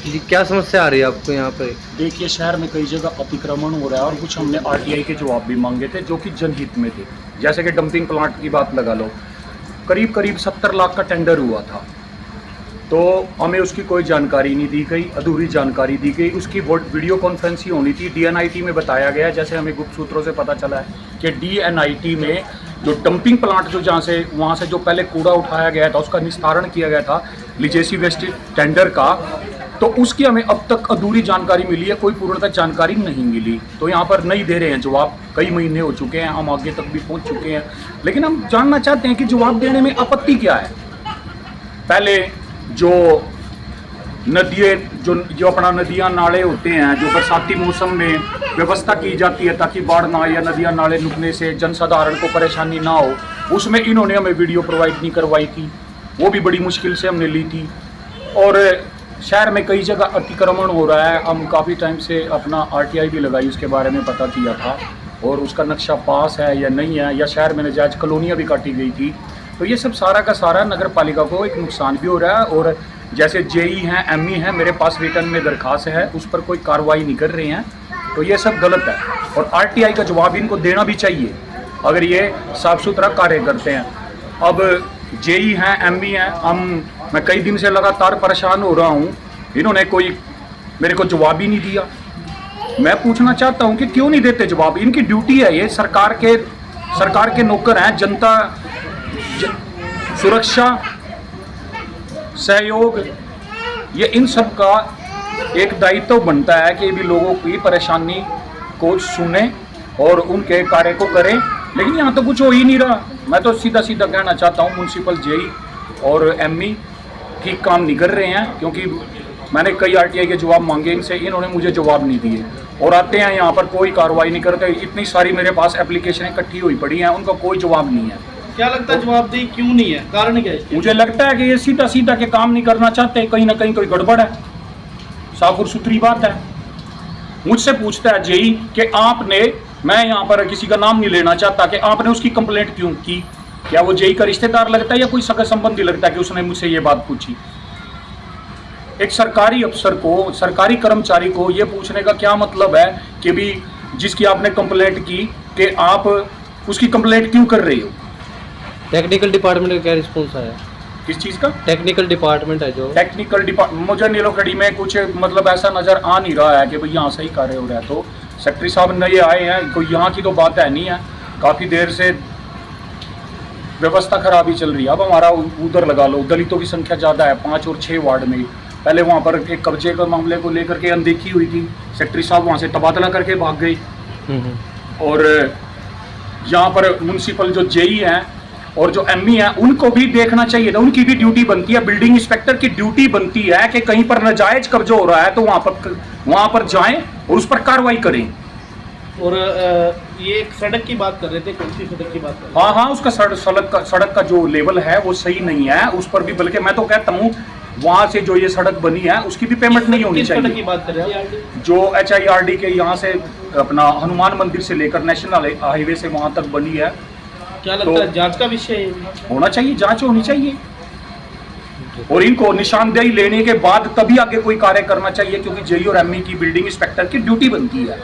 जी, क्या समस्या आ रही है आपको यहाँ पे? देखिए, शहर में कई जगह अतिक्रमण हो रहा है और कुछ हमने आरटीआई के जवाब भी मांगे थे जो कि जनहित में थे। जैसे कि डंपिंग प्लांट की बात लगा लो, करीब करीब 70 लाख का टेंडर हुआ था, तो हमें उसकी कोई जानकारी नहीं दी गई, अधूरी जानकारी दी गई। उसकी वीडियो कॉन्फ्रेंस ही होनी थी। डीएनआईटी में बताया गया, जैसे हमें गुप्त सूत्रों से पता चला है कि डीएनआईटी में जो डंपिंग प्लांट जो जहाँ से वहाँ से जो पहले कूड़ा उठाया गया था, उसका निस्तारण किया गया था लिजेसी वेस्ट टेंडर का, तो उसकी हमें अब तक अधूरी जानकारी मिली है, कोई पूर्णतः जानकारी नहीं मिली। तो यहाँ पर नहीं दे रहे हैं जवाब, कई महीने हो चुके हैं, हम आगे तक भी पहुँच चुके हैं, लेकिन हम जानना चाहते हैं कि जवाब देने में आपत्ति क्या है। पहले जो जो अपना नदियाँ नाले होते हैं, जो बरसाती मौसम में व्यवस्था की जाती है ताकि बाढ़ ना आए या नदियाँ नाले रुकने से जनसाधारण को परेशानी ना हो, उसमें इन्होंने हमें वीडियो प्रोवाइड नहीं करवाई थी, वो भी बड़ी मुश्किल से हमने ली थी। और शहर में कई जगह अतिक्रमण हो रहा है, हम काफ़ी टाइम से अपना आरटीआई भी लगाई, उसके बारे में पता किया था, और उसका नक्शा पास है या नहीं है, या शहर में नजायज कॉलोनियाँ भी काटी गई थी। तो ये सब सारा का सारा नगर पालिका को एक नुकसान भी हो रहा है। और जैसे जेई हैं, एमई हैं, मेरे पास रिटर्न में दरखास्त है, उस पर कोई कार्रवाई नहीं कर रहे हैं, तो ये सब गलत है। और आरटीआई का जवाब इनको देना भी चाहिए अगर ये साफ सुथरा कार्य करते हैं। अब जेई हैं, एमई हैं, मैं कई दिन से लगातार परेशान हो रहा हूँ, इन्होंने कोई मेरे को जवाब ही नहीं दिया। मैं पूछना चाहता हूँ कि क्यों नहीं देते जवाब? इनकी ड्यूटी है, ये सरकार के नौकर हैं। जनता सुरक्षा, सहयोग, ये इन सब का एक दायित्व बनता है कि भी लोगों की परेशानी को सुने और उनके कार्य को करें, लेकिन यहाँ तो कुछ हो ही नहीं रहा। मैं तो सीधा सीधा कहना चाहता हूँ, म्यूनसिपल जेई और एमई ठीक काम नहीं कर रहे हैं, क्योंकि मैंने कई आरटीआई के जवाब मांगे इनसे, इन्होंने मुझे जवाब नहीं दिए, और आते हैं यहाँ पर कोई कार्रवाई नहीं करते। इतनी सारी मेरे पास एप्लीकेशन इकट्ठी हुई पड़ी हैं, उनका कोई जवाब नहीं है। क्या लगता है जवाबदेही क्यों नहीं है? कारण क्या है? मुझे लगता है कि ये सीधा सीधा के काम नहीं करना चाहते, कहीं ना कहीं कोई गड़बड़ है, साफ और सुथरी बात है। मुझसे पूछता है जेई कि आपने, मैं यहाँ पर किसी का नाम नहीं लेना चाहता, कि आपने उसकी कंप्लेंट क्यों की? क्या वो जेई का रिश्तेदार लगता है या कोई सगा संबंधी लगता है कि उसने मुझसे ये बात पूछी? एक सरकारी अफसर को, सरकारी कर्मचारी को ये पूछने का क्या मतलब है कि भी जिसकी आपने कंप्लेंट की कि आप उसकी कंप्लेंट क्यों कर रही हो? टेक्निकल डिपार्टमेंट का क्या रिस्पॉन्स आया? किस चीज़ का? टेक्निकल डिपार्टमेंट है जो टेक्निकल डिपार्टमेंट, मुझे नीलोखड़ी में कुछ मतलब ऐसा नज़र आ नहीं रहा है कि भाई यहाँ सही कार्य हो रहा है। तो सेक्रेटरी साहब नए आए हैं, कोई यहाँ की तो बात है नहीं है, काफ़ी देर से व्यवस्था खराब ही चल रही है। अब हमारा उधर लगा लो, दलितों की संख्या ज़्यादा है 5 और 6 वार्ड में। पहले वहाँ पर एक कब्जे के मामले को लेकर के अनदेखी हुई थी, सेक्रेटरी साहब वहाँ से तबादला करके भाग गए। और यहाँ पर म्यूनसिपल जो जेई हैं और जो एमई हैं, उनको भी देखना चाहिए था, उनकी भी ड्यूटी बनती है, बिल्डिंग इंस्पेक्टर की ड्यूटी बनती है कि कहीं पर नाजायज कब्जा हो रहा है तो वहाँ पर जाएं और उस पर कार्रवाई करें। और ये एक सड़क की बात कर रहे थे, कौन सी सड़क की बात कर रहे थे? हाँ, उसका सड़क का जो लेवल है वो सही नहीं है, उस पर भी, बल्कि मैं तो कहता हूँ वहाँ से जो ये सड़क बनी है उसकी भी पेमेंट नहीं होनी चाहिए। सड़क की बात कर रहे हैं? जो HIRD के यहाँ से अपना हनुमान मंदिर से लेकर नेशनल हाईवे से वहाँ तक बनी है। क्या लगता है जांच का विषय होना चाहिए, जांच होनी चाहिए, और इनको निशानदेही लेने के बाद तभी आगे कोई कार्य करना चाहिए, क्योंकि जेई और एमई की बिल्डिंग इंस्पेक्टर की ड्यूटी बनती है।